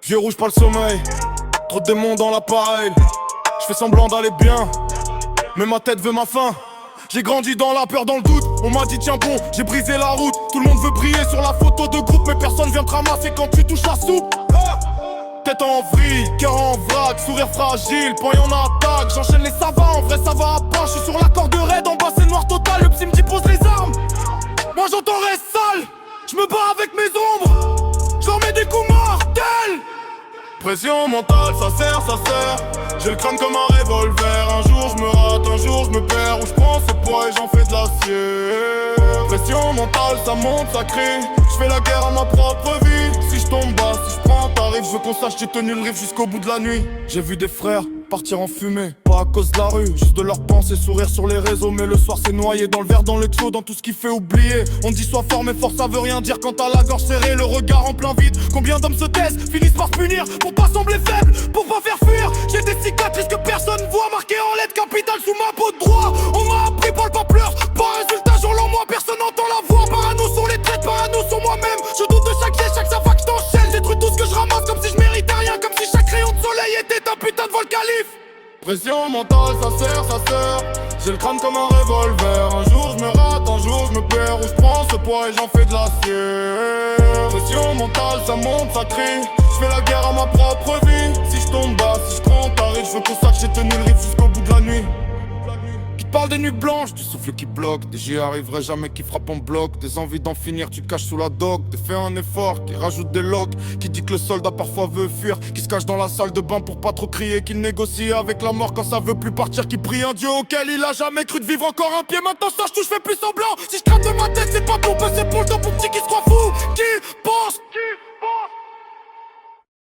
Vieux rouge pas le sommeil, trop de démons dans l'appareil. Je fais semblant d'aller bien, mais ma tête veut ma faim. J'ai grandi dans la peur, dans le doute. On m'a dit tiens bon, j'ai brisé la route. Tout le monde veut briller sur la photo de groupe, mais personne vient te ramasser quand tu touches la soupe. Tête en vrille, cœur en vrac, sourire fragile, poing en attaque. J'enchaîne les savants, en vrai ça va à pas. J'suis sur la corde raide, en bas c'est noir total. Le psy me dit pose les armes. Moi j'entends reste sale, j'me bats avec mes ombres. J'leur mets des coups mortels. Pression mentale, ça sert. J'ai le crâne comme un revolver. Un jour je me rate, un jour je me perds. Où je prends ce poids et j'en fais de l'acier. Pression mentale, ça monte, ça crie. Je fais la guerre à ma propre vie. Si je tombe bas, si je prends tarif, je veux qu'on sache j'ai tenu le riff jusqu'au bout de la nuit. J'ai vu des frères partir en fumée, pas à cause de la rue, juste de leur pensée, sourire sur les réseaux. Mais le soir c'est noyé dans le verre, dans l'exo, dans tout ce qui fait oublier. On dit sois fort mais fort ça veut rien dire quand t'as la gorge serrée, le regard en plein vide. Combien d'hommes se taisent, finissent par se punir pour pas sembler faible, pour pas faire fuir. J'ai des cicatrices que personne voit, marquées en lettres capitales sous ma peau de droit. On m'a appris parle pas pleure, pas résultat jour l'an moi, personne n'entend la voix. Parano sur les traites, parano sur moi-même. Je doute de chaque geste, chaque safa que je t'enchaîne. Détruis tout ce que je ramasse comme si je méritais rien, comme si chaque rayon de soleil était un putain de vol calife. Pression mentale, ça sert. J'ai le crâne comme un revolver. Un jour je me rate, un jour je me perds. Où je prends ce poids et j'en fais de l'acier. Pression mentale, ça monte, ça crie. Je fais la guerre à ma propre vie. Si je tombe bas, si je prends tarif, je veux qu'on sache j'ai tenu le rythme jusqu'au bout de la nuit. Qui te parle des nuits blanches, du souffle qui bloque. Des j'y arriverai jamais qui frappe en bloc. Des envies d'en finir, tu caches sous la doc. Des fais un effort, qui rajoute des logs. Qui dit que le soldat parfois veut fuir. Qui se cache dans la salle de bain pour pas trop crier. Qu'il négocie avec la mort quand ça veut plus partir. Qui prie un dieu auquel il a jamais cru de vivre encore un pied. Maintenant ça je touche, fais plus semblant. Si je traite de ma tête, c'est pas pour bosser pour le dos pour petit qui se croit fou. Qui pense